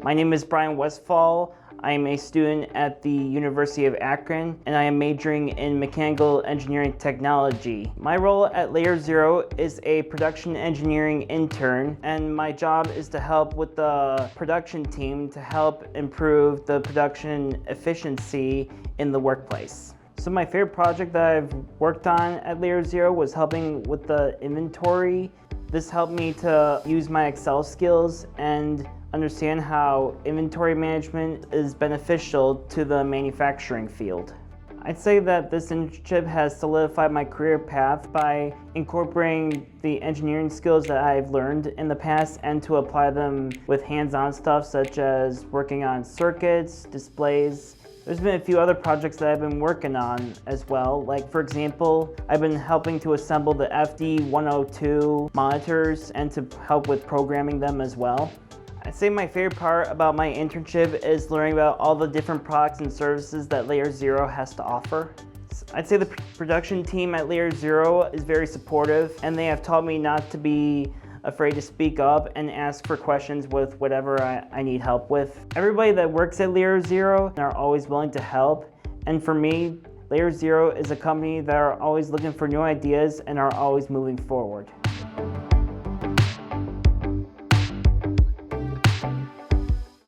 My name is Bryan Westfall. I am a student at the University of Akron, and I am majoring in mechanical engineering technology. My role at LayerZero is a production engineering intern, and my job is to help with the production team to help improve the production efficiency in the workplace. So my favorite project that I've worked on at LayerZero was helping with the inventory. This helped me to use my Excel skills and understand how inventory management is beneficial to the manufacturing field. I'd say that this internship has solidified my career path by incorporating the engineering skills that I've learned in the past and to apply them with hands-on stuff such as working on circuits, displays. There's been a few other projects that I've been working on as well. Like for example, I've been helping to assemble the FD102 monitors and to help with programming them as well. I'd say my favorite part about my internship is learning about all the different products and services that LayerZero has to offer. I'd say the production team at LayerZero is very supportive, and they have taught me not to be afraid to speak up and ask for questions with whatever I need help with. Everybody that works at LayerZero are always willing to help, and for me, LayerZero is a company that are always looking for new ideas and are always moving forward.